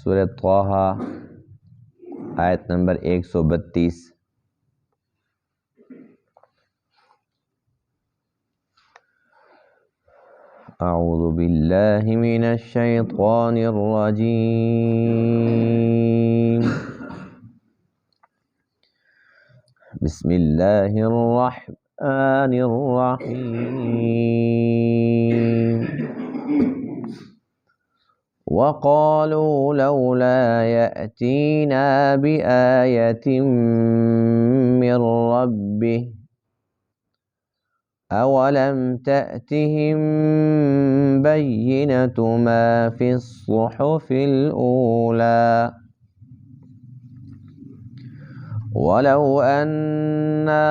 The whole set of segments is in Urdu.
سورہ طٰہٰ آیت نمبر 132۔ اعوذ باللہ من الشیطان الرجیم، بسم اللہ الرحمن الرحیم۔ وقالوا لولا يأتينا بآية من ربه أولم تأتهم بينة ما في الصحف الأولى ولو أنا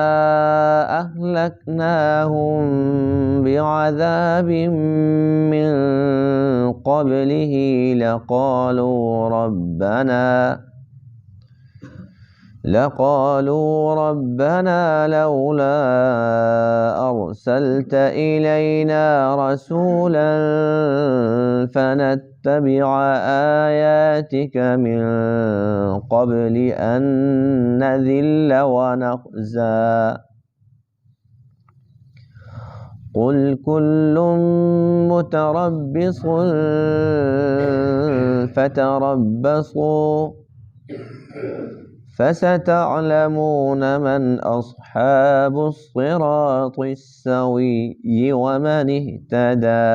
أهلكناهم بعذاب من قبله لقالوا ربنا لولا أرسلت إلينا رسولا فنتبع آياتك من قبل أن نذل ونخزى قل كل متربص فتربصوا فستعلمون من أصحاب الصراط السوي ومن اهتدى۔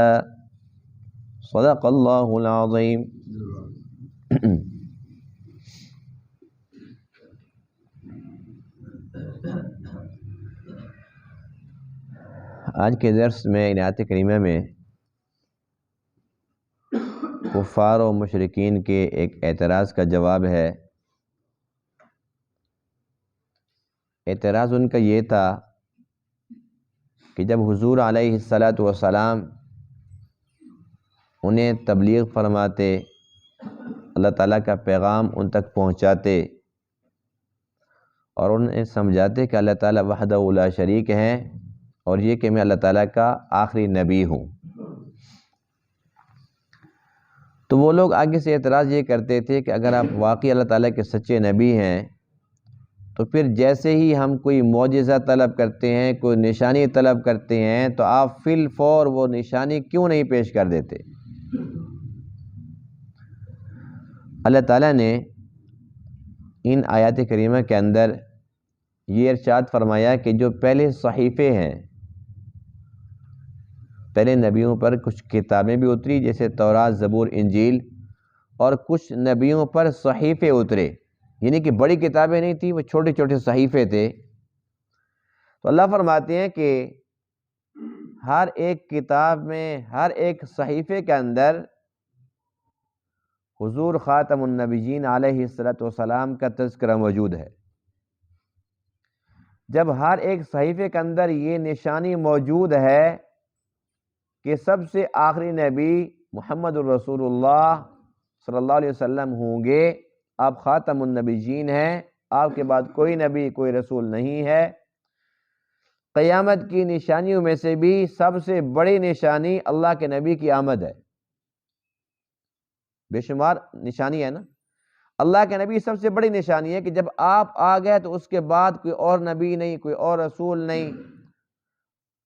صدق اللہ العظیم۔ آج کے درس میں آیت کریمہ میں کفار و مشرکین کے ایک اعتراض کا جواب ہے۔ اعتراض ان کا یہ تھا کہ جب حضور علیہ الصلاۃ والسلام انہیں تبلیغ فرماتے، اللہ تعالیٰ کا پیغام ان تک پہنچاتے اور انہیں سمجھاتے کہ اللہ تعالیٰ وحدہ لا شریک ہیں اور یہ کہ میں اللہ تعالیٰ کا آخری نبی ہوں، تو وہ لوگ آگے سے اعتراض یہ کرتے تھے کہ اگر آپ واقعی اللہ تعالیٰ کے سچے نبی ہیں تو پھر جیسے ہی ہم کوئی معجزہ طلب کرتے ہیں، کوئی نشانی طلب کرتے ہیں، تو آپ فی الفور وہ نشانی کیوں نہیں پیش کر دیتے؟ اللہ تعالیٰ نے ان آیات کریمہ کے اندر یہ ارشاد فرمایا کہ جو پہلے صحیفے ہیں، پہلے نبیوں پر کچھ کتابیں بھی اتری جیسے تورات، زبور، انجیل، اور کچھ نبیوں پر صحیفے اترے، یعنی کہ بڑی کتابیں نہیں تھیں، وہ چھوٹے چھوٹے صحیفے تھے۔ تو اللہ فرماتے ہیں کہ ہر ایک کتاب میں، ہر ایک صحیفے کے اندر حضور خاتم النبیین علیہ الصلاۃ والسلام کا تذکرہ موجود ہے۔ جب ہر ایک صحیفے کے اندر یہ نشانی موجود ہے کہ سب سے آخری نبی محمد الرسول اللہ صلی اللہ علیہ وسلم ہوں گے، آپ خاتم النبیین ہیں، آپ کے بعد کوئی نبی کوئی رسول نہیں ہے، قیامت کی نشانیوں میں سے بھی سب سے بڑی نشانی اللہ کے نبی کی آمد ہے۔ بے شمار نشانی ہے نا، اللہ کے نبی سب سے بڑی نشانی ہے کہ جب آپ آ گئے تو اس کے بعد کوئی اور نبی نہیں، کوئی اور رسول نہیں،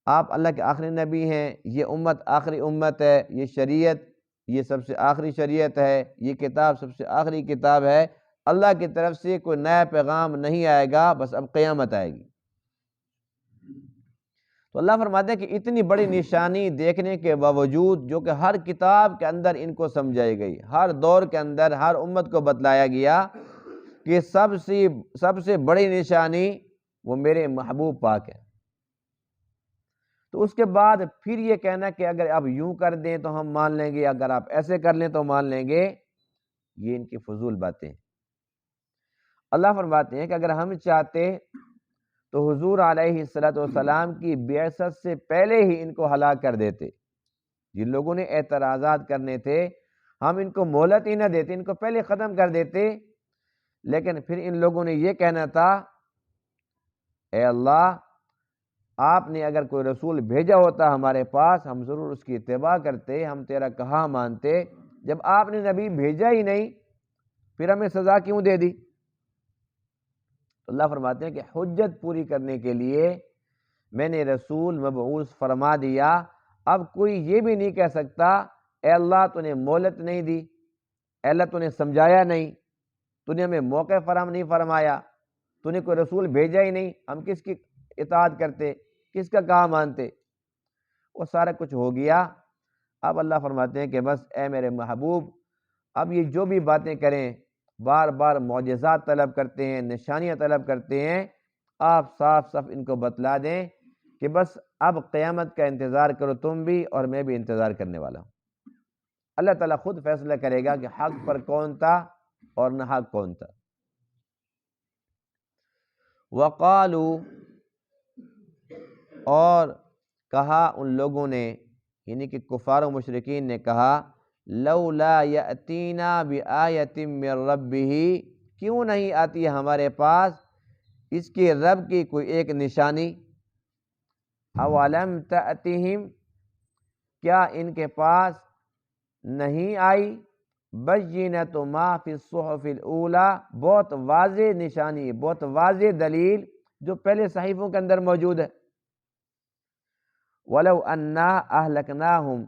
آپ اللہ کے آخری نبی ہیں، یہ امت آخری امت ہے، یہ شریعت یہ سب سے آخری شریعت ہے، یہ کتاب سب سے آخری کتاب ہے، اللہ کی طرف سے کوئی نیا پیغام نہیں آئے گا، بس اب قیامت آئے گی۔ تو اللہ فرماتے ہیں کہ اتنی بڑی نشانی دیکھنے کے باوجود، جو کہ ہر کتاب کے اندر ان کو سمجھائی گئی، ہر دور کے اندر ہر امت کو بتلایا گیا کہ سب سے بڑی نشانی وہ میرے محبوب پاک ہے، تو اس کے بعد پھر یہ کہنا کہ اگر آپ یوں کر دیں تو ہم مان لیں گے، اگر آپ ایسے کر لیں تو مان لیں گے، یہ ان کی فضول باتیں ہیں۔ اللہ فرماتے ہیں کہ اگر ہم چاہتے تو حضور علیہ السلام کی بعثت سے پہلے ہی ان کو ہلاک کر دیتے۔ جن لوگوں نے اعتراضات کرنے تھے، ہم ان کو مہلت ہی نہ دیتے، ان کو پہلے ختم کر دیتے، لیکن پھر ان لوگوں نے یہ کہنا تھا، اے اللہ، آپ نے اگر کوئی رسول بھیجا ہوتا ہمارے پاس، ہم ضرور اس کی اتباع کرتے، ہم تیرا کہا مانتے، جب آپ نے نبی بھیجا ہی نہیں پھر ہمیں سزا کیوں دے دی؟ اللہ فرماتے ہیں کہ حجت پوری کرنے کے لیے میں نے رسول مبعوث فرما دیا۔ اب کوئی یہ بھی نہیں کہہ سکتا اے اللہ تو نے مہلت نہیں دی، اے اللہ تو نے سمجھایا نہیں، تو نے ہمیں موقع فراہم نہیں فرمایا، تو نے کوئی رسول بھیجا ہی نہیں، ہم کس کی اطاعت کرتے، کس کا کام مانتے؟ وہ سارا کچھ ہو گیا۔ اب اللہ فرماتے ہیں کہ بس اے میرے محبوب، اب یہ جو بھی باتیں کریں، بار بار معجزات طلب کرتے ہیں، نشانیاں طلب کرتے ہیں، آپ صاف صاف ان کو بتلا دیں کہ بس اب قیامت کا انتظار کرو تم بھی، اور میں بھی انتظار کرنے والا ہوں۔ اللہ تعالیٰ خود فیصلہ کرے گا کہ حق پر کون تھا اور ناحق کون تھا۔ وقالو، اور کہا ان لوگوں نے، یعنی کہ کفار و مشرکین نے کہا، لولا یأتینا بآیۃ من ربہ، کیوں نہیں آتی ہمارے پاس اس کے رب کی کوئی ایک نشانی؟ اولم تأتہم، کیا ان کے پاس نہیں آئی؟ بینۃ ما فی الصحف الاولی، بہت واضح نشانی، بہت واضح دلیل جو پہلے صحیفوں کے اندر موجود ہے۔ وَلَوْ أَنَّا أَهْلَكْنَاهُمْ،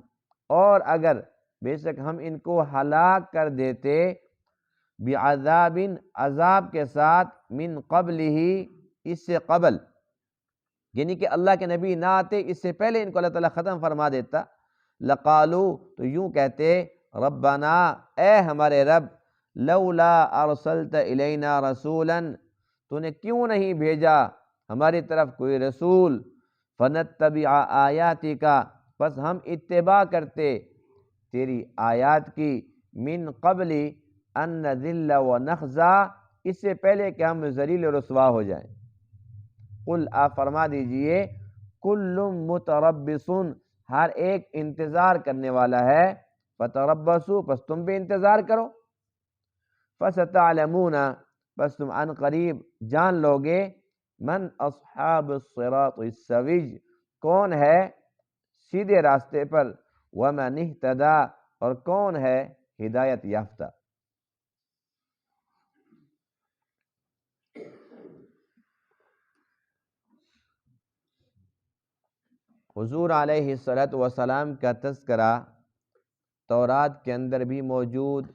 اور اگر بے شک ہم ان کو ہلاک کر دیتے، بِعَذَابٍ، عذاب کے ساتھ، من قبلہ، اس سے قبل، یعنی کہ اللہ کے نبی نہ آتے اس سے پہلے ان کو اللہ تعالیٰ ختم فرما دیتا، لقالو، تو یوں کہتے، ربنا، اے ہمارے رب، لولا ارسلت الینا رسولا، تو نے کیوں نہیں بھیجا ہماری طرف کوئی رسول، فنتبع آیاتک، پس ہم اتباع کرتے تیری آیات کی، من قبل ان نذل ونخزا، اس سے پہلے کہ ہم ذلیل و رسوا ہو جائیں۔ قل، آپ فرما دیجئے، کل متربص، ہر ایک انتظار کرنے والا ہے، فتربصوا، پس تم بھی انتظار کرو، فستعلمون، پس تم عن قریب جان لوگے، من اصحاب الصراط السوی، کون ہے سیدھے راستے پر، ومن اہتدی، اور کون ہے ہدایت یافتہ۔ حضور علیہ الصلوۃ والسلام کا تذکرہ تورات کے اندر بھی موجود،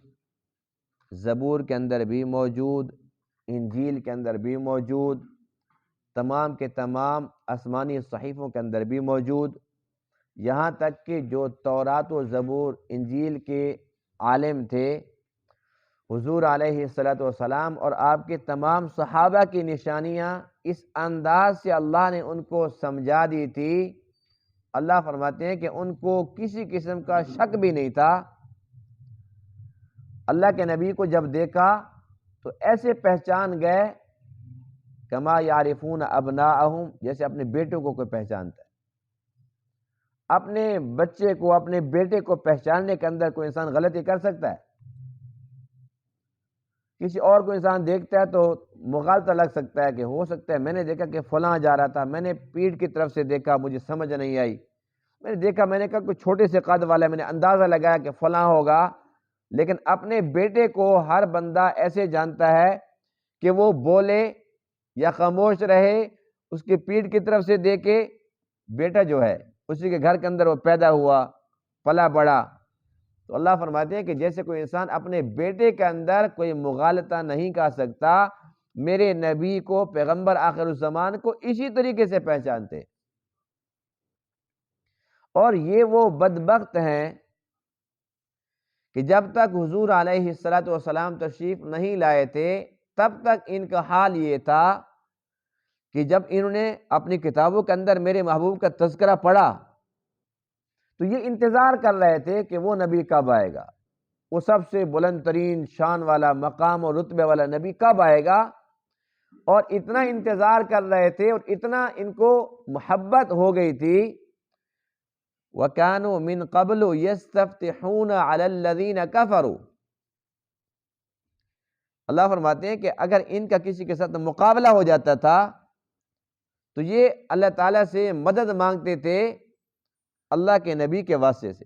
زبور کے اندر بھی موجود، انجیل کے اندر بھی موجود، تمام کے تمام آسمانی صحیفوں کے اندر بھی موجود، یہاں تک کہ جو تورات و زبور انجیل کے عالم تھے، حضور علیہ الصلوۃ والسلام اور آپ کے تمام صحابہ کی نشانیاں اس انداز سے اللہ نے ان کو سمجھا دی تھی، اللہ فرماتے ہیں کہ ان کو کسی قسم کا شک بھی نہیں تھا۔ اللہ کے نبی کو جب دیکھا تو ایسے پہچان گئے، کما یعرفون ابناءہم، جیسے اپنے بیٹوں کو کوئی پہچانتا ہے۔ اپنے بچے کو، اپنے بیٹے کو پہچاننے کے اندر کوئی انسان غلطی کر سکتا ہے؟ کسی اور کو انسان دیکھتا ہے تو مغالطہ لگ سکتا ہے کہ ہو سکتا ہے میں نے دیکھا کہ فلاں جا رہا تھا، میں نے پیٹھ کی طرف سے دیکھا، مجھے سمجھ نہیں آئی، میں نے دیکھا، میں نے کہا کوئی چھوٹے سے قد والا ہے، میں نے اندازہ لگایا کہ فلاں ہوگا، لیکن اپنے بیٹے کو ہر بندہ ایسے جانتا ہے کہ وہ بولے یا خاموش رہے، اس کی پیٹھ کی طرف سے دیکھے، بیٹا جو ہے اسی کے گھر کے اندر وہ پیدا ہوا، پلا بڑا۔ تو اللہ فرماتے ہیں کہ جیسے کوئی انسان اپنے بیٹے کے اندر کوئی مغالطہ نہیں کر سکتا، میرے نبی کو، پیغمبر آخر الزمان کو اسی طریقے سے پہچانتے۔ اور یہ وہ بدبخت ہیں کہ جب تک حضور علیہ الصلوۃ والسلام تشریف نہیں لائے تھے تب تک ان کا حال یہ تھا کہ جب انہوں نے اپنی کتابوں کے اندر میرے محبوب کا تذکرہ پڑھا تو یہ انتظار کر رہے تھے کہ وہ نبی کب آئے گا، وہ سب سے بلند ترین شان والا، مقام اور رتبے والا نبی کب آئے گا، اور اتنا انتظار کر رہے تھے اور اتنا ان کو محبت ہو گئی تھی۔ وَكَانُوا مِن قَبْلُ يَسْتَفْتِحُونَ عَلَى الَّذِينَ كَفَرُوا، اللہ فرماتے ہیں کہ اگر ان کا کسی کے ساتھ مقابلہ ہو جاتا تھا تو یہ اللہ تعالیٰ سے مدد مانگتے تھے اللہ کے نبی کے واسطے سے۔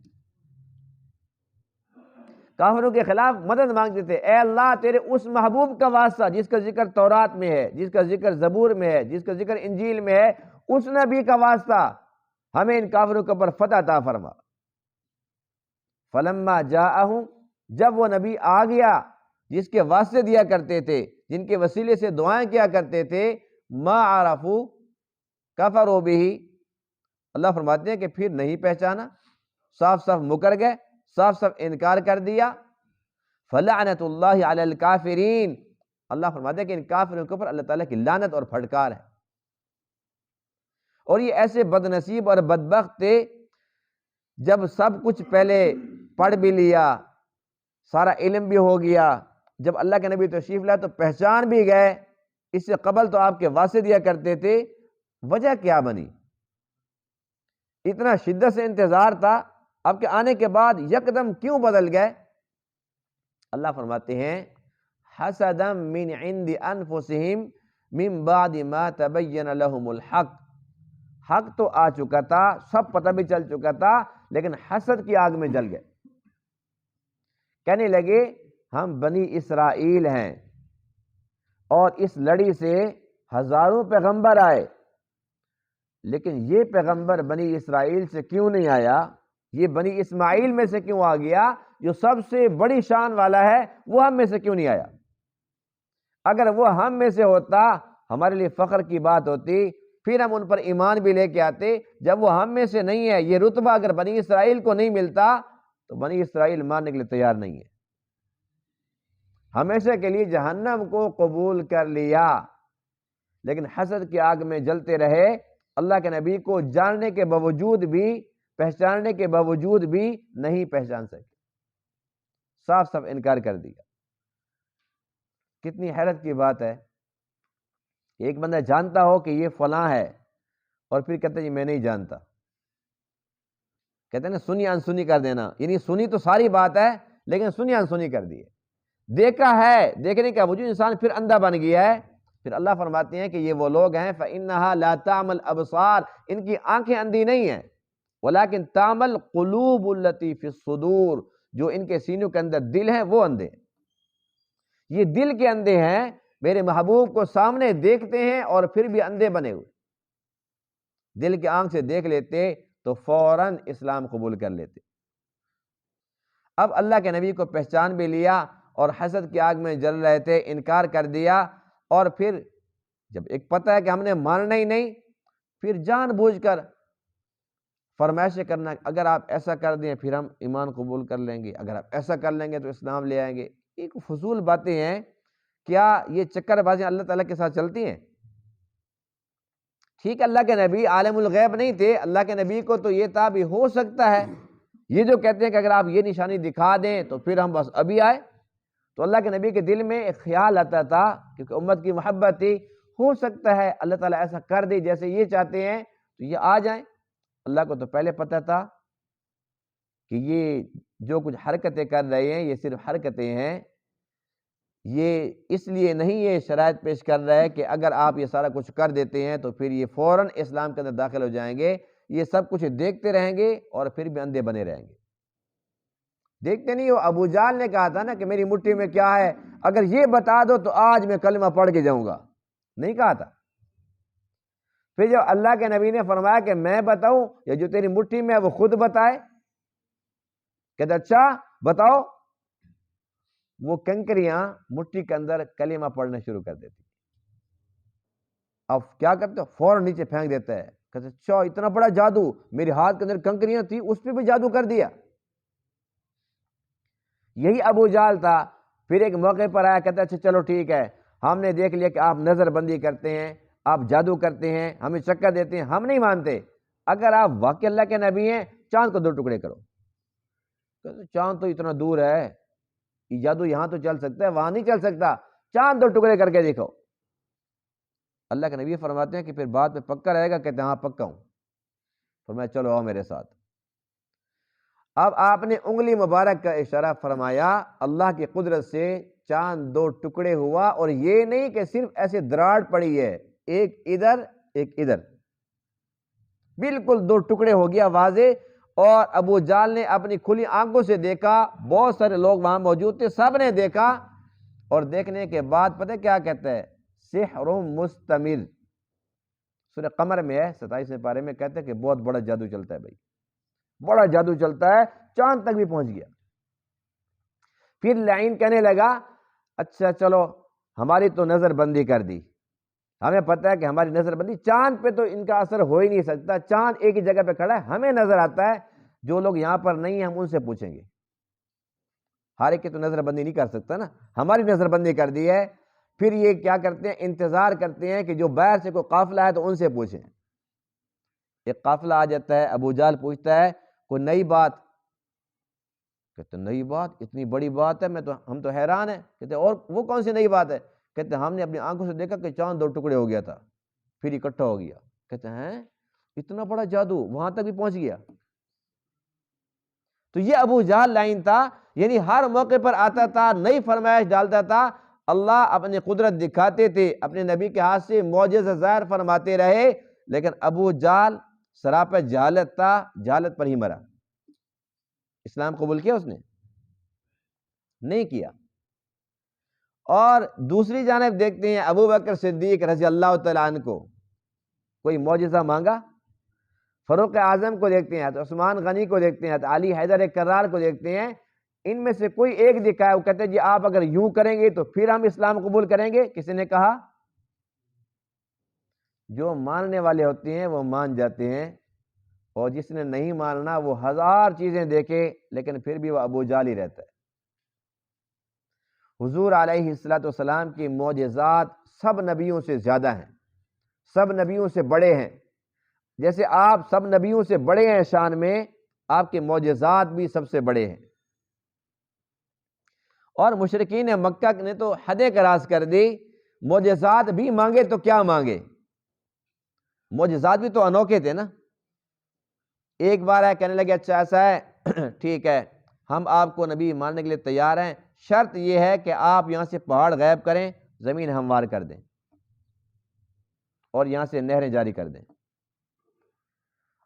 کافروں کے خلاف مدد مانگتے تھے، اے اللہ تیرے اس محبوب کا واسطہ جس کا ذکر تورات میں ہے، جس کا ذکر زبور میں ہے، جس کا ذکر انجیل میں ہے، اس نبی کا واسطہ ہمیں ان کافروں کے اوپر فتح عطا فرما۔ فلما جاءہم، جب وہ نبی آ گیا جس کے واسطے دیا کرتے تھے، جن کے وسیلے سے دعائیں کیا کرتے تھے، ما عرفوا کفروا بہ، اللہ فرماتے ہیں کہ پھر نہیں پہچانا، صاف صاف مکر گئے، صاف صاف انکار کر دیا۔ فلعنت اللہ علی الکافرین، اللہ فرماتے ہیں کہ ان کافروں کے اوپر اللہ تعالیٰ کی لعنت اور پھٹکار ہے۔ اور یہ ایسے بد نصیب اور بدبخت تھے، جب سب کچھ پہلے پڑھ بھی لیا، سارا علم بھی ہو گیا، جب اللہ کے نبی تشریف لائے تو پہچان بھی گئے، اس سے قبل تو آپ کے واسطے دیا کرتے تھے، وجہ کیا بنی؟ اتنا شدت سے انتظار تھا، آپ کے آنے کے بعد یکدم کیوں بدل گئے؟ اللہ فرماتے ہیں حسدا من عند انفسہم من بعد ما تبین لہم الحق، حق تو آ چکا تھا، سب پتہ بھی چل چکا تھا، لیکن حسد کی آگ میں جل گئے، کہنے لگے ہم بنی اسرائیل ہیں اور اس لڑی سے ہزاروں پیغمبر آئے، لیکن یہ پیغمبر بنی اسرائیل سے کیوں نہیں آیا؟ یہ بنی اسماعیل میں سے کیوں آ گیا؟ جو سب سے بڑی شان والا ہے وہ ہم میں سے کیوں نہیں آیا؟ اگر وہ ہم میں سے ہوتا ہمارے لیے فخر کی بات ہوتی، پھر ہم ان پر ایمان بھی لے کے آتے۔ جب وہ ہم میں سے نہیں ہے، یہ رتبہ اگر بنی اسرائیل کو نہیں ملتا تو بنی اسرائیل ماننے کے لیے تیار نہیں ہے، ہمیشہ کے لیے جہنم کو قبول کر لیا، لیکن حسد کی آگ میں جلتے رہے، اللہ کے نبی کو جاننے کے باوجود بھی، پہچاننے کے باوجود بھی نہیں پہچان سکے، صاف صاف انکار کر دیا۔ کتنی حیرت کی بات ہے، ایک بندہ جانتا ہو کہ یہ فلاں ہے اور پھر کہتے ہیں میں نہیں جانتا، کہتے ہیں نا سنی انسنی کر دینا، یعنی سنی تو ساری بات ہے لیکن سنی انسنی کر دی ہے، دیکھا ہے، دیکھنے کا وجود انسان پھر اندھا بن گیا ہے۔ پھر اللہ فرماتے ہیں کہ یہ وہ لوگ ہیں فَإِنَّهَا لَا تَعْمَى الْأَبْصَارُ، ان کی آنکھیں اندھی نہیں ہیں، وَلَكِنْ تَعْمَى الْقُلُوبُ الَّتِي فِي الصُّدُورِ، جو ان کے سینوں کے اندر دل ہیں وہ اندھے ہیں۔ یہ دل کے اندھے ہیں، میرے محبوب کو سامنے دیکھتے ہیں اور پھر بھی اندھے بنے ہوئے، دل کے آنکھ سے دیکھ لیتے تو فوراً اسلام قبول کر لیتے۔ اب اللہ کے نبی کو پہچان بھی لیا اور حسد کی آگ میں جل رہے تھے، انکار کر دیا، اور پھر جب ایک پتہ ہے کہ ہم نے ماننا ہی نہیں، پھر جان بوجھ کر فرمائشیں کرنا، اگر آپ ایسا کر دیں پھر ہم ایمان قبول کر لیں گے، اگر آپ ایسا کر لیں گے تو اسلام لے آئیں گے۔ ایک فضول باتیں ہیں، کیا یہ چکر بازیاں اللہ تعالیٰ کے ساتھ چلتی ہیں؟ ٹھیک، اللہ کے نبی عالم الغیب نہیں تھے، اللہ کے نبی کو تو یہ تھا بھی ہو سکتا ہے، یہ جو کہتے ہیں کہ اگر آپ یہ نشانی دکھا دیں تو پھر ہم بس ابھی آئے، تو اللہ کے نبی کے دل میں ایک خیال آتا تھا کیونکہ امت کی محبت تھی، ہو سکتا ہے اللہ تعالیٰ ایسا کر دے جیسے یہ چاہتے ہیں تو یہ آ جائیں۔ اللہ کو تو پہلے پتہ تھا کہ یہ جو کچھ حرکتیں کر رہے ہیں یہ صرف حرکتیں ہیں، یہ اس لیے نہیں یہ شرائط پیش کر رہا ہے کہ اگر آپ یہ سارا کچھ کر دیتے ہیں تو پھر یہ فوراً اسلام کے اندر داخل ہو جائیں گے، یہ سب کچھ دیکھتے رہیں گے اور پھر بھی اندھے بنے رہیں گے۔ دیکھتے نہیں ہو، ابو جہل نے کہا تھا نا کہ میری مٹھی میں کیا ہے، اگر یہ بتا دو تو آج میں کلمہ پڑھ کے جاؤں گا، نہیں کہا تھا؟ پھر جب اللہ کے نبی نے فرمایا کہ میں بتاؤں یا جو تیری مٹھی میں ہے وہ خود بتائے، کہتے اچھا بتاؤ، وہ کنکریاں مٹھی کے اندر کلمہ پڑھنا شروع کر دیتی، اب کیا کرتے ہو؟ فوراً نیچے پھینک دیتا ہے، کہتے اچھا اتنا بڑا جادو، میرے ہاتھ کے اندر کنکریاں تھی اس پہ بھی جادو کر دیا۔ یہی ابو جہل تھا۔ پھر ایک موقع پر آیا، کہتا اچھا چلو ٹھیک ہے، ہم نے دیکھ لیا کہ آپ نظر بندی کرتے ہیں، آپ جادو کرتے ہیں، ہمیں چکر دیتے ہیں، ہم نہیں مانتے، اگر آپ واقعی اللہ کے نبی ہیں چاند کو 2 ٹکڑے کرو۔ کہتے چاند تو اتنا دور ہے، یہ جادو یہاں تو چل سکتا ہے وہاں نہیں چل سکتا، چاند 2 ٹکڑے کر کے دیکھو۔ اللہ کے نبی فرماتے ہیں کہ پھر بات پہ پکا رہے گا؟ کہتے ہیں ہاں پکا ہوں۔ فرمایا چلو آؤ میرے ساتھ۔ اب آپ نے انگلی مبارک کا اشارہ فرمایا، اللہ کی قدرت سے چاند 2 ٹکڑے ہوا، اور یہ نہیں کہ صرف ایسے دراڑ پڑی ہے، ایک ادھر ایک ادھر، بالکل 2 ٹکڑے ہو گیا واضح، اور ابو جال نے اپنی کھلی آنکھوں سے دیکھا، بہت سارے لوگ وہاں موجود تھے، سب نے دیکھا، اور دیکھنے کے بعد پتہ کیا کہتا ہے؟ سحر مستمر، سورہ قمر میں ہے 27ویں پارے میں، کہتے ہیں کہ بہت بڑا جادو چلتا ہے بھائی، بڑا جادو چلتا ہے، چاند تک بھی پہنچ گیا۔ پھر لعین کہنے لگا اچھا چلو ہماری تو نظر بندی کر دی، ہمیں پتہ ہے کہ ہماری نظر بندی، چاند پہ تو ان کا اثر ہو ہی نہیں سکتا، چاند ایک ہی جگہ پہ کھڑا ہے، ہمیں نظر آتا ہے، جو لوگ یہاں پر نہیں ہیں ہم ان سے پوچھیں گے، ہر ایک کی تو نظر بندی نہیں کر سکتا نا، ہماری نظر بندی کر دی ہے۔ پھر یہ کیا کرتے ہیں؟ انتظار کرتے ہیں کہ جو باہر سے کوئی قافلہ ہے تو ان سے پوچھیں۔ ایک قافلہ آ جاتا ہے، ابو جہل پوچھتا ہے کوئی نئی بات؟ کہتے نئی بات؟ اتنی بڑی بات ہے، ہم تو حیران ہیں۔ کہتے اور وہ کون سی نئی بات ہے؟ کہتے ہم نے اپنی آنکھوں سے دیکھا کہ چاند 2 ٹکڑے ہو گیا تھا، پھر اکٹھا ہو گیا۔ کہتے ہیں اتنا بڑا جادو وہاں تک بھی پہنچ گیا؟ تو یہ ابو جہل لائن تھا، یعنی ہر موقع پر آتا تھا، نئی فرمائش ڈالتا تھا، اللہ اپنی قدرت دکھاتے تھے، اپنے نبی کے ہاتھ سے معجزہ ظاہر فرماتے رہے، لیکن ابو جہل سراپا جہالت تھا، جہالت پر ہی مرا۔ اسلام قبول کیا اس نے؟ نہیں کیا۔ اور دوسری جانب دیکھتے ہیں ابو بکر صدیق رضی اللہ تعالیٰ عنہ کو، کوئی معجزہ مانگا؟ فاروق اعظم کو دیکھتے ہیں، عثمان غنی کو دیکھتے ہیں، علی حیدر کرار کو دیکھتے ہیں، ان میں سے کوئی ایک دکھائے، وہ کہتے ہیں جی آپ اگر یوں کریں گے تو پھر ہم اسلام قبول کریں گے۔ کسی نے کہا؟ جو ماننے والے ہوتے ہیں وہ مان جاتے ہیں، اور جس نے نہیں ماننا وہ 1000 چیزیں دیکھے لیکن پھر بھی وہ ابو جہل ہی رہتا ہے۔ حضور علیہ السلام کی معجزات سب نبیوں سے زیادہ ہیں، سب نبیوں سے بڑے ہیں، جیسے آپ سب نبیوں سے بڑے ہیں شان میں، آپ کے معجزات بھی سب سے بڑے ہیں۔ اور مشرکین مکہ نے تو حدیں کراس کر دی، معجزات بھی مانگے تو کیا مانگے، معجزات بھی تو انوکھے تھے نا۔ ایک بار ہے کہنے لگے اچھا ایسا ہے ٹھیک ہے ہم آپ کو نبی ماننے کے لیے تیار ہیں، شرط یہ ہے کہ آپ یہاں سے پہاڑ غائب کریں، زمین ہموار کر دیں اور یہاں سے نہریں جاری کر دیں۔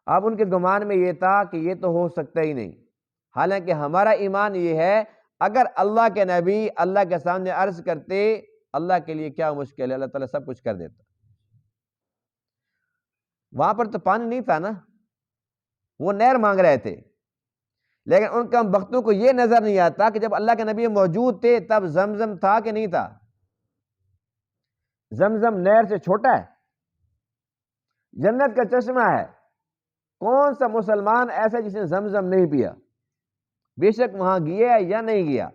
اب ان کے گمان میں یہ تھا کہ یہ تو ہو سکتا ہی نہیں، حالانکہ ہمارا ایمان یہ ہے اگر اللہ کے نبی اللہ کے سامنے عرض کرتے اللہ کے لیے کیا مشکل ہے، اللہ تعالیٰ سب کچھ کر دیتا۔ وہاں پر تو پانی نہیں تھا نا، وہ نہر مانگ رہے تھے، لیکن ان کم بختوں کو یہ نظر نہیں آتا کہ جب اللہ کے نبی موجود تھے تب زمزم تھا کہ نہیں تھا؟ زمزم نہر سے چھوٹا ہے، جنت کا چشمہ ہے، کون سا مسلمان ایسا جس نے زمزم نہیں پیا؟ بے شک وہاں گیا یا نہیں گیا،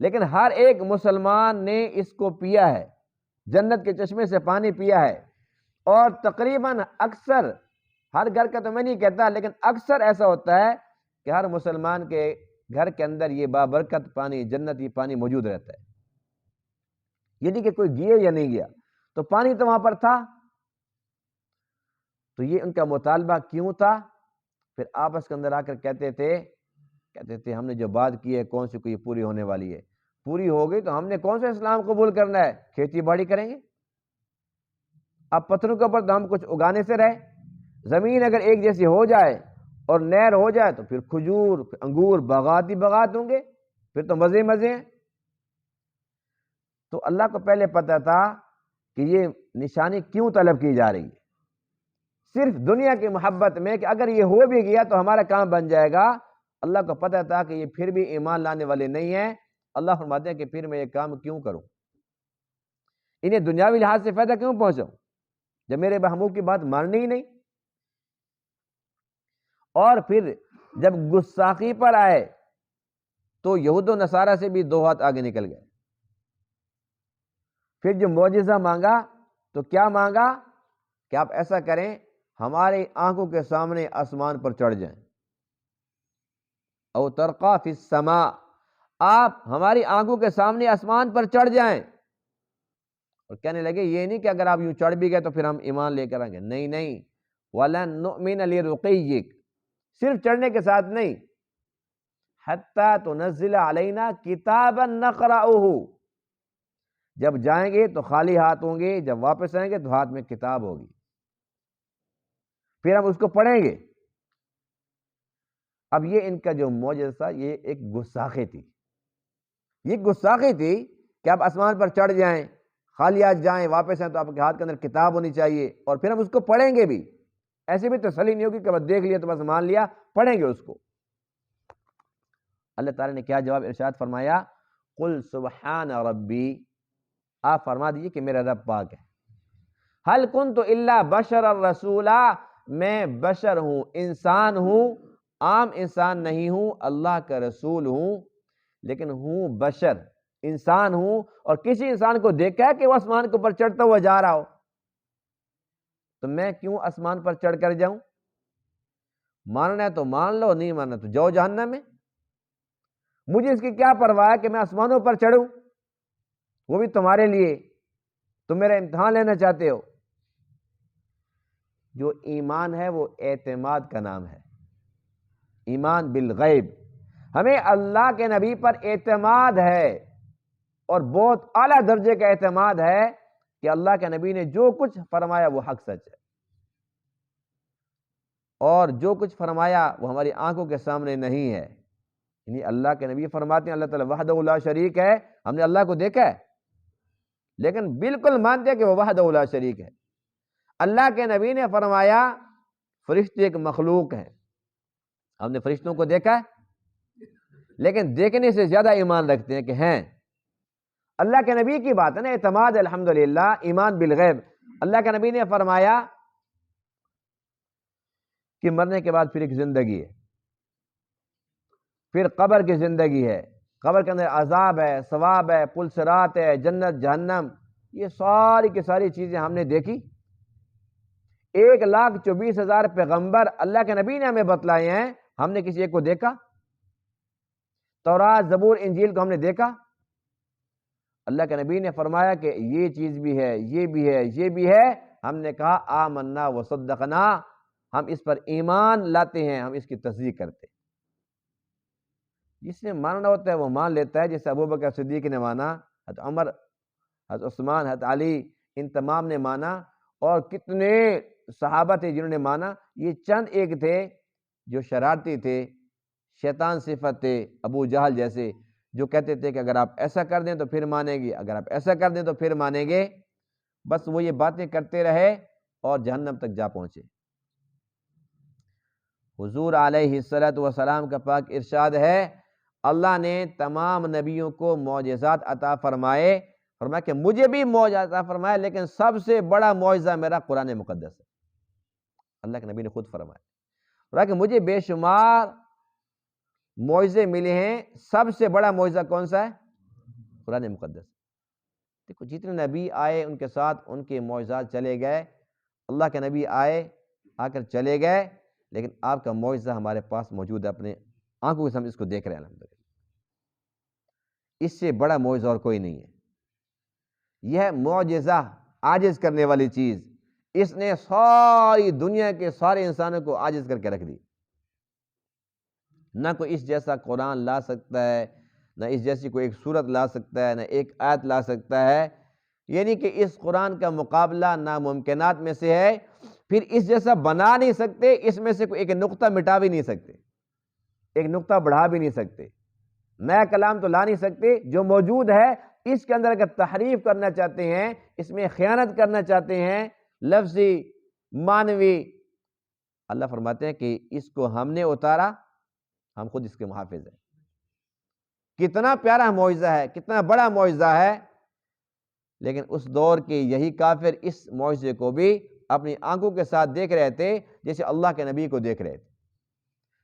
لیکن ہر ایک مسلمان نے اس کو پیا ہے، جنت کے چشمے سے پانی پیا ہے۔ اور تقریباً اکثر، ہر گھر کا تو میں نہیں کہتا لیکن اکثر ایسا ہوتا ہے کہ ہر مسلمان کے گھر کے اندر یہ بابرکت پانی، جنتی پانی موجود رہتا ہے، یہ نہیں کہ کوئی گیا یا نہیں گیا، تو پانی تو وہاں پر تھا۔ تو یہ ان کا مطالبہ کیوں تھا؟ پھر آپس کے اندر آ کر کہتے تھے ہم نے جو بات کی ہے کون سی کوئی پوری ہونے والی ہے، پوری ہو گئی تو ہم نے کون سا اسلام قبول کرنا ہے، کھیتی باڑی کریں گے؟ اب پتھروں کے اوپر تو ہم کچھ اگانے سے رہے، زمین اگر ایک جیسی ہو جائے اور نہر ہو جائے تو پھر کھجور، پھر انگور، باغات ہی باغات ہوں گے، پھر تو مزے مزے ہیں۔ تو اللہ کو پہلے پتا تھا کہ یہ نشانی کیوں طلب کی جا رہی ہے، صرف دنیا کی محبت میں کہ اگر یہ ہو بھی گیا تو ہمارا کام بن جائے گا۔ اللہ کو پتا تھا کہ یہ پھر بھی ایمان لانے والے نہیں ہیں، اللہ فرماتے ہیں کہ پھر میں یہ کام کیوں کروں، انہیں دنیاوی لحاظ سے فائدہ کیوں پہنچاؤں جب میرے محبوب کی بات ماننی ہی نہیں۔ اور پھر جب گستاخی پر آئے تو یہود و نصارہ سے بھی 2 ہاتھ آگے نکل گئے۔ پھر جو معجزہ مانگا تو کیا مانگا کہ آپ ایسا کریں ہماری آنکھوں کے سامنے آسمان پر چڑھ جائیں، او ترقا فی السماء، آپ ہماری آنکھوں کے سامنے آسمان پر چڑھ جائیں۔ اور کہنے لگے یہ نہیں کہ اگر آپ یوں چڑھ بھی گئے تو پھر ہم ایمان لے کر آئیں گے، نہیں نہیں، وَلَن نُؤْمِنَ لِرُقِيِّكَ، صرف چڑھنے کے ساتھ نہیں، حَتَّى تُنَزِّلَ عَلَيْنَا كِتَابًا نَقْرَؤُهُ، جب جائیں گے تو خالی ہاتھ ہوں گے، جب واپس آئیں گے تو ہاتھ میں کتاب ہوگی، پھر ہم اس کو پڑھیں گے۔ اب یہ ان کا جو معجزہ تھا یہ ایک گستاخی تھی، یہ گستاخی تھی کہ آپ آسمان پر چڑھ جائیں، خالی ہاتھ جائیں، واپس آئیں تو آپ کے ہاتھ کے اندر کتاب ہونی چاہیے، اور پھر ہم اس کو پڑھیں گے بھی، ایسی بھی تسلی نہیں ہوگی کہ بس دیکھ لیا تو بس مان لیا، پڑھیں گے اس کو۔ اللہ تعالیٰ نے کیا جواب ارشاد فرمایا؟ قل سبحان ربی، آپ فرما دیجیے کہ میرا رب پاک ہے، حل کنت الا بشر الرسولا، میں بشر ہوں، انسان ہوں، عام انسان نہیں ہوں، اللہ کا رسول ہوں، لیکن ہوں بشر، انسان ہوں، اور کسی انسان کو دیکھا ہے کہ وہ آسمان کے اوپر چڑھتا ہوا جا رہا ہو، تو میں کیوں آسمان پر چڑھ کر جاؤں؟ ماننا ہے تو مان لو، نہیں ماننا تو جاؤ جہنم میں، مجھے اس کی کیا پرواہ ہے کہ میں آسمانوں پر چڑھوں، وہ بھی تمہارے لیے، تم میرا امتحان لینا چاہتے ہو۔ جو ایمان ہے وہ اعتماد کا نام ہے، ایمان بالغیب، ہمیں اللہ کے نبی پر اعتماد ہے، اور بہت اعلیٰ درجے کا اعتماد ہے کہ اللہ کے نبی نے جو کچھ فرمایا وہ حق سچ ہے، اور جو کچھ فرمایا وہ ہماری آنکھوں کے سامنے نہیں ہے، یعنی اللہ کے نبی فرماتے ہیں اللہ تعالیٰ وحدہ لا شریک ہے، ہم نے اللہ کو دیکھا ہے لیکن بالکل مانتے ہیں کہ وہ وحدہ لا شریک ہے۔ اللہ کے نبی نے فرمایا فرشتے ایک مخلوق ہیں، ہم نے فرشتوں کو دیکھا ہے لیکن دیکھنے سے زیادہ ایمان رکھتے ہیں کہ ہیں۔ اللہ کے نبی کی بات ہے نا، اعتماد الحمدللہ، ایمان بالغیب۔ اللہ کے نبی نے فرمایا کہ مرنے کے بعد پھر ایک زندگی ہے، پھر قبر کی زندگی ہے، قبر کے اندر عذاب ہے، ثواب ہے، پل صراط ہے، جنت جہنم، یہ ساری کی ساری چیزیں ہم نے دیکھی۔ 1,24,000 پیغمبر اللہ کے نبی نے ہمیں بتلائے ہیں، ہم نے کسی ایک کو دیکھا؟ تورات، زبور، انجیل کو ہم نے دیکھا؟ اللہ کے نبی نے فرمایا کہ یہ چیز بھی ہے، یہ بھی ہے، یہ بھی ہے، ہم نے کہا آمنا وصدقنا، ہم اس پر ایمان لاتے ہیں، ہم اس کی تصدیق کرتے ہیں۔ جس نے ماننا ہوتا ہے وہ مان لیتا ہے، جیسے ابوبکر صدیق نے مانا، حضرت عمر، حضرت عثمان، حضرت علی، ان تمام نے مانا، اور کتنے صحابہ تھے جنہوں نے مانا۔ یہ چند ایک تھے جو شرارتی تھے، شیطان صفت تھے، ابو جہل جیسے، جو کہتے تھے کہ اگر آپ ایسا کر دیں تو پھر مانیں گے، اگر آپ ایسا کر دیں تو پھر مانیں گے، بس وہ یہ باتیں کرتے رہے اور جہنم تک جا پہنچے۔ حضور علیہ السلام کا پاک ارشاد ہے، اللہ نے تمام نبیوں کو معجزات عطا فرمائے، فرمایا کہ مجھے بھی معجزہ عطا فرمایا، لیکن سب سے بڑا معجزہ میرا قرآن مقدس ہے۔ اللہ کے نبی نے خود فرمایا کہ مجھے بے شمار معجزے ملے ہیں، سب سے بڑا معجزہ کون سا ہے؟ قرآن مقدس۔ دیکھو جتنے نبی آئے ان کے ساتھ ان کے معجزات چلے گئے، اللہ کے نبی آئے، آ کر چلے گئے، لیکن آپ کا معجزہ ہمارے پاس موجود ہے، اپنے آنکھوں کے سامنے اس کو دیکھ رہے ہیں الحمدللہ۔ اس سے بڑا معجزہ اور کوئی نہیں ہے۔ یہ معجزہ عاجز کرنے والی چیز، اس نے ساری دنیا کے سارے انسانوں کو عاجز کر کے رکھ دی۔ نہ کوئی اس جیسا قرآن لا سکتا ہے، نہ اس جیسی کوئی ایک سورت لا سکتا ہے، نہ ایک آیت لا سکتا ہے، یعنی کہ اس قرآن کا مقابلہ ناممکنات میں سے ہے۔ پھر اس جیسا بنا نہیں سکتے، اس میں سے کوئی ایک نقطہ مٹا بھی نہیں سکتے، ایک نقطہ بڑھا بھی نہیں سکتے، نیا کلام تو لا نہیں سکتے۔ جو موجود ہے اس کے اندر اگر تحریف کرنا چاہتے ہیں، اس میں خیانت کرنا چاہتے ہیں، لفظی، معنوی، اللہ فرماتے ہیں کہ اس کو ہم نے اتارا، ہم خود اس کے محافظ ہیں۔ کتنا پیارا معجزہ ہے، کتنا بڑا معجزہ ہے، لیکن اس دور کے یہی کافر اس معجزے کو بھی اپنی آنکھوں کے ساتھ دیکھ رہے تھے جیسے اللہ کے نبی کو دیکھ رہے تھے۔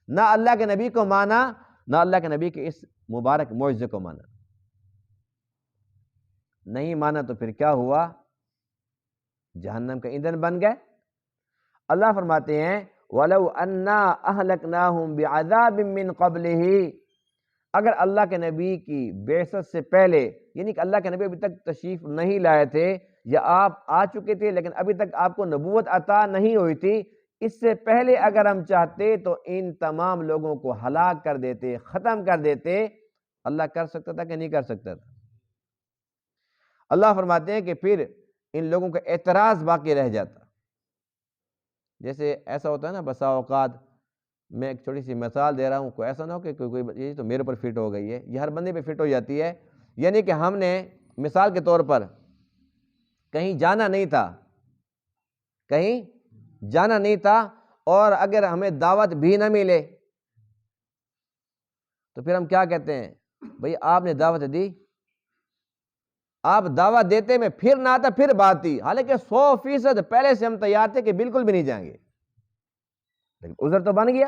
نہ اللہ کے نبی کو مانا، نہ اللہ کے نبی کے اس مبارک معجزے کو مانا۔ نہیں مانا تو پھر کیا ہوا؟ جہنم کا ایندھن بن گئے۔ اللہ فرماتے ہیں وَلَوْ أَنَّا أَهْلَكْنَاهُمْ بِعَذَابٍ مِّن قَبْلِهِ، اگر اللہ کے نبی کی بعثت سے پہلے، یعنی کہ اللہ کے نبی ابھی تک تشریف نہیں لائے تھے، یا آپ آ چکے تھے لیکن ابھی تک آپ کو نبوت عطا نہیں ہوئی تھی، اس سے پہلے اگر ہم چاہتے تو ان تمام لوگوں کو ہلاک کر دیتے، ختم کر دیتے۔ اللہ کر سکتا تھا کہ نہیں کر سکتا تھا؟ اللہ فرماتے ہیں کہ پھر ان لوگوں کا اعتراض باقی رہ جاتا۔ جیسے ایسا ہوتا ہے نا بسا اوقات میں ایک چھوٹی سی مثال دے رہا ہوں، کوئی ایسا نہ ہو کہ کوئی یہ تو میرے اوپر فٹ ہو گئی ہے، یہ ہر بندے پہ فٹ ہو جاتی ہے۔ یعنی کہ ہم نے مثال کے طور پر کہیں جانا نہیں تھا، کہیں جانا نہیں تھا، اور اگر ہمیں دعوت بھی نہ ملے تو پھر ہم کیا کہتے ہیں؟ بھئی آپ نے دعوت دی، آپ دعوت دیتے میں پھر نہ آتا پھر بات تھی، حالانکہ 100% پہلے سے ہم تیار تھے کہ بالکل بھی نہیں جائیں گے، لیکن عذر تو بن گیا۔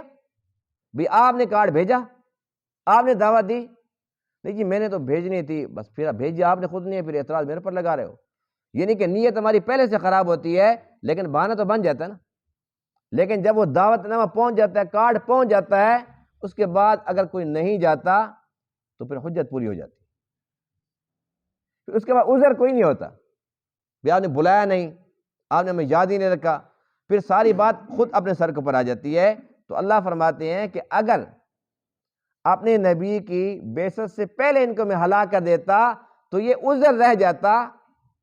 بھی آپ نے کارڈ بھیجا، آپ نے دعوت دی، نہیں جی میں نے تو بھیجنی تھی، بس پھر بھیجی آپ نے خود نہیں ہے، پھر اعتراض میرے پر لگا رہے ہو۔ یعنی کہ نیت ہماری پہلے سے خراب ہوتی ہے، لیکن بہانہ تو بن جاتا ہے نا۔ لیکن جب وہ دعوت نامہ پہنچ جاتا ہے، کارڈ پہنچ جاتا ہے، اس کے بعد اگر کوئی نہیں جاتا تو پھر حجت پوری ہو جاتی ہے، پھر اس کے بعد عذر کوئی نہیں ہوتا، بھی آپ نے بلایا نہیں، آپ نے ہمیں یاد ہی نہیں رکھا، پھر ساری بات خود اپنے سر کے اوپر آ جاتی ہے۔ تو اللہ فرماتے ہیں کہ اگر اپنے نبی کی بعثت سے پہلے ان کو میں ہلاک کر دیتا تو یہ عذر رہ جاتا،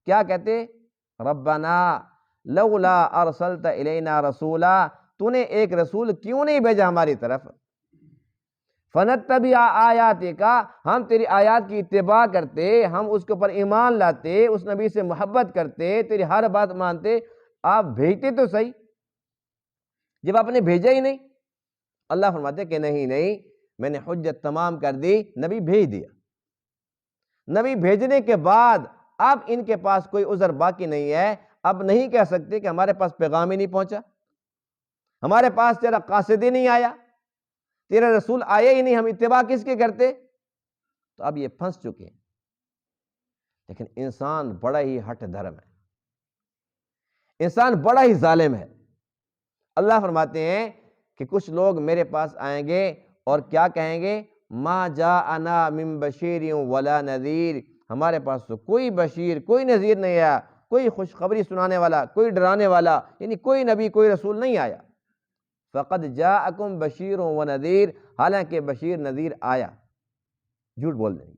کیا کہتے؟ ربنا لولا ارسلت الینا رسولا، تو نے ایک رسول کیوں نہیں بھیجا ہماری طرف، فنتبع آیاتک، ہم تیری آیات کی اتباع کرتے، ہم اس کے اوپر ایمان لاتے، اس نبی سے محبت کرتے، تیری ہر بات مانتے، آپ بھیجتے تو صحیح، جب آپ نے بھیجا ہی نہیں۔ اللہ فرماتے کہ نہیں، میں نے حجت تمام کر دی، نبی بھیج دیا، نبی بھیجنے کے بعد اب ان کے پاس کوئی عذر باقی نہیں ہے، اب نہیں کہہ سکتے کہ ہمارے پاس پیغام ہی نہیں پہنچا، ہمارے پاس تیرا قاصد ہی نہیں آیا، تیرا رسول آیا ہی نہیں، ہم اتباع کس کے کرتے؟ تو اب یہ پھنس چکے ہیں۔ لیکن انسان بڑا ہی ہٹ دھرم ہے، انسان بڑا ہی ظالم ہے۔ اللہ فرماتے ہیں کہ کچھ لوگ میرے پاس آئیں گے اور کیا کہیں گے؟ ما جاءنا من بشیر ولا نذیر، ہمارے پاس تو کوئی بشیر کوئی نذیر نہیں آیا، کوئی خوشخبری سنانے والا، کوئی ڈرانے والا، یعنی کوئی نبی کوئی رسول نہیں آیا۔ فقد جاءکم بشیر و نذیر، حالانکہ بشیر نذیر آیا، جھوٹ بول دیں گے۔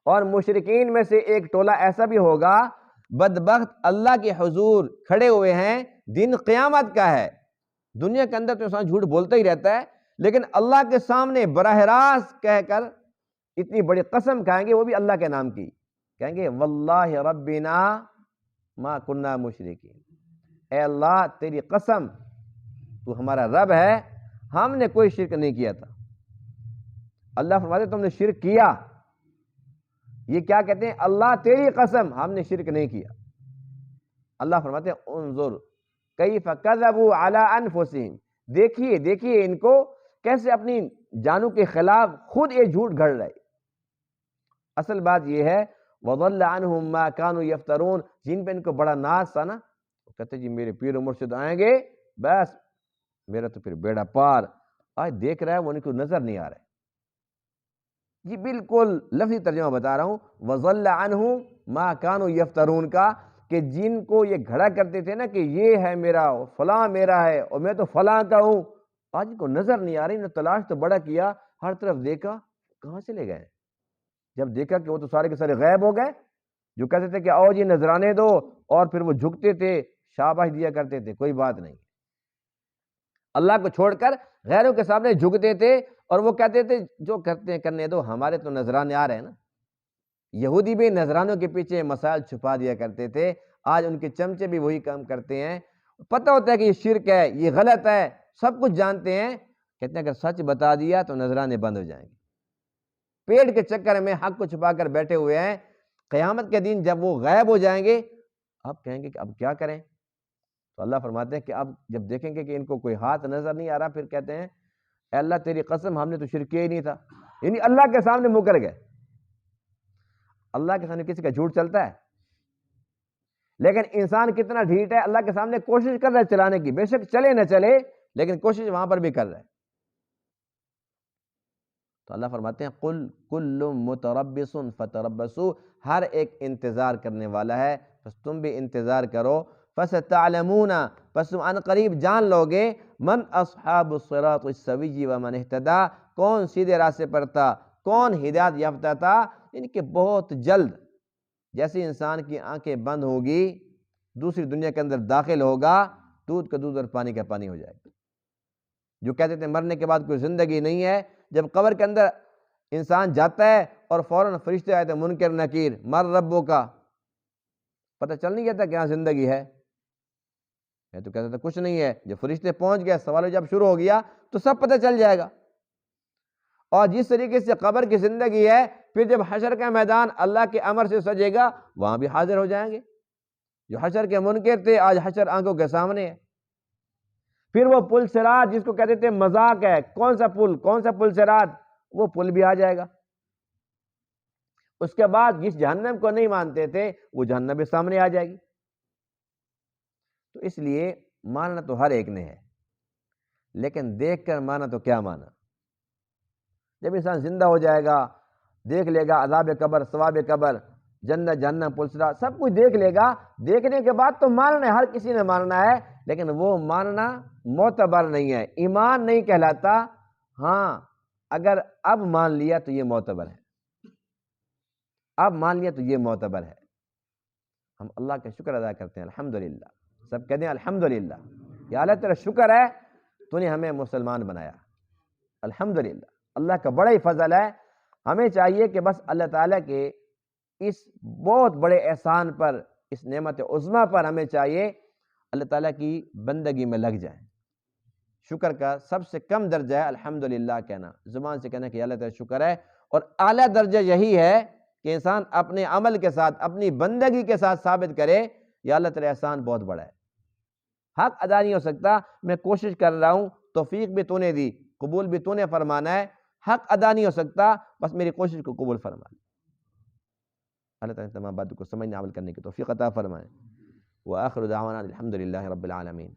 اور مشرکین میں سے ایک ٹولہ ایسا بھی ہوگا، بدبخت اللہ کے حضور کھڑے ہوئے ہیں، دن قیامت کا ہے، دنیا کے اندر تو انسان جھوٹ بولتا ہی رہتا ہے، لیکن اللہ کے سامنے براہ راست کہہ کر اتنی بڑی قسم کھائیں گے، وہ بھی اللہ کے نام کی، کہیں گے واللہ ربنا ما کننا مشرکین، اے اللہ تیری قسم تو ہمارا رب ہے، ہم نے کوئی شرک نہیں کیا تھا۔ اللہ فرماتے تم نے شرک کیا، یہ کیا کہتے ہیں؟ اللہ تیری قسم ہم نے شرک نہیں کیا۔ اللہ فرماتے ہیں انظر کیف کذبوا علی انفسہم، دیکھیے ان کو کیسے اپنی جانوں کے خلاف خود یہ جھوٹ گھڑ رہے۔ اصل بات یہ ہے وضل عنہم ما كانوا یفترون، جن پہ ان کو بڑا ناز تھا نا، وہ کہتے جی میرے پیر و مرشد آئیں گے بس میرا تو پھر بیڑا پار، آج دیکھ رہا ہے وہ ان کو نظر نہیں آ رہا ہے۔ یہ بالکل لفظی ترجمہ بتا رہا ہوں، وضل عنہم ما كانوا یفترون کا، کہ جن کو یہ گھڑا کرتے تھے نا کہ یہ ہے میرا، فلاں میرا ہے اور میں تو فلاں کا ہوں، آج ان کو نظر نہیں آ رہی، نے تلاش تو بڑا کیا، ہر طرف دیکھا، کہاں سے لے گئے؟ جب دیکھا کہ وہ تو سارے کے سارے غائب ہو گئے، جو کہتے تھے کہ آؤ جی نذرانے دو، اور پھر وہ جھکتے تھے، شاباش دیا کرتے تھے، کوئی بات نہیں، اللہ کو چھوڑ کر غیروں کے سامنے جھکتے تھے، اور وہ کہتے تھے جو کرتے ہیں کرنے دو، ہمارے تو نذرانے آ رہے ہیں نا۔ یہودی بھی نذرانوں کے پیچھے مسائل چھپا دیا کرتے تھے، آج ان کے چمچے بھی وہی کام کرتے ہیں، پتہ ہوتا ہے کہ یہ شرک ہے، یہ غلط ہے، سب کچھ جانتے ہیں، کہتے ہیں اگر سچ بتا دیا تو نذرانے بند ہو جائیں گے، پیٹ کے چکر میں حق کو چھپا کر بیٹھے ہوئے ہیں، قیامت کے دن جب وہ غائب ہو جائیں گے، اب کہیں گے کہ اب کیا کریں؟ تو اللہ فرماتے ہیں کہ اب جب دیکھیں گے کہ ان کو کوئی ہاتھ نظر نہیں آ رہا، پھر کہتے ہیں اے اللہ تیری قسم ہم نے تو شرک کیا ہی نہیں تھا، یعنی اللہ کے سامنے مکر گئے۔ اللہ کے سامنے کسی کا جھوٹ چلتا ہے؟ لیکن انسان کتنا ڈھیٹ ہے، اللہ کے سامنے کوشش کر رہا ہے چلانے کی، بے شک چلے نہ چلے لیکن کوشش وہاں پر بھی کر رہا ہے۔ تو اللہ فرماتے ہیں قل کل متربص فتربصوا، ہر ایک انتظار کرنے والا ہے، بس تم بھی انتظار کرو، فستعلمون، پس تم ان قریب جان لوگے، من اصحاب الصراط السوی ومن اہتدی، کون سیدھے راستے پر تھا، کون ہدایت یافتہ تھا، یعنی کہ بہت جلد جیسے انسان کی آنکھیں بند ہوگی، دوسری دنیا کے اندر داخل ہوگا، دودھ کا دودھ اور پانی کا پانی ہو جائے گا۔ جو کہتے تھے مرنے کے بعد کوئی زندگی نہیں ہے، جب قبر کے اندر انسان جاتا ہے اور فوراً فرشتے آئے تھے منکر نکیر، مر ربوں کا، پتہ چل نہیں جاتا کہ یہاں زندگی ہے؟ میں تو کہتا تھا کچھ نہیں ہے، جب فرشتے پہنچ گئے، سوال جب شروع ہو گیا تو سب پتہ چل جائے گا۔ اور جس طریقے سے قبر کی زندگی ہے، پھر جب حشر کا میدان اللہ کے امر سے سجے گا، وہاں بھی حاضر ہو جائیں گے۔ جو حشر کے منکر تھے، آج حشر آنکھوں کے سامنے ہے۔ پھر وہ پل صراط جس کو کہتے تھے مذاق ہے، کون سا پل صراط، وہ پل بھی آ جائے گا۔ اس کے بعد جس جہنم کو نہیں مانتے تھے، وہ جہنم بھی سامنے آ جائے گی۔ تو اس لیے ماننا تو ہر ایک نے ہے، لیکن دیکھ کر مانا تو کیا مانا؟ جب انسان زندہ ہو جائے گا، دیکھ لے گا عذاب قبر، ثواب قبر، جنت جہنم پل صراط، سب کچھ دیکھ لے گا، دیکھنے کے بعد تو ماننا ہے، ہر کسی نے ماننا ہے، لیکن وہ ماننا معتبر نہیں ہے، ایمان نہیں کہلاتا۔ ہاں اگر اب مان لیا تو یہ معتبر ہے، اب مان لیا تو یہ معتبر ہے۔ ہم اللہ کا شکر ادا کرتے ہیں، الحمدللہ، سب کہتے ہیں الحمدللہ، یا اللہ تیرا شکر ہے تو نے ہمیں مسلمان بنایا، الحمدللہ، اللہ کا بڑا ہی فضل ہے۔ ہمیں چاہیے کہ بس اللہ تعالیٰ کے اس بہت بڑے احسان پر، اس نعمت عظمیٰ پر ہمیں چاہیے اللہ تعالیٰ کی بندگی میں لگ جائیں۔ شکر کا سب سے کم درجہ ہے الحمدللہ کہنا، زبان سے کہنا کہ یا اللہ تیرا شکر ہے، اور اعلیٰ درجہ یہی ہے کہ انسان اپنے عمل کے ساتھ، اپنی بندگی کے ساتھ ثابت کرے یا اللہ تیرا احسان بہت بڑا ہے۔ حق ادا نہیں ہو سکتا، میں کوشش کر رہا ہوں، توفیق بھی تو نے دی، قبول بھی تو نے فرمانا ہے، حق ادا نہیں ہو سکتا، بس میری کوشش کو قبول فرما۔ اللہ تعالیٰ تمام باتوں کو سمجھنے عمل کرنے کی توفیق عطا فرمائے۔ وآخر دعوانا الحمدللہ رب العالمین۔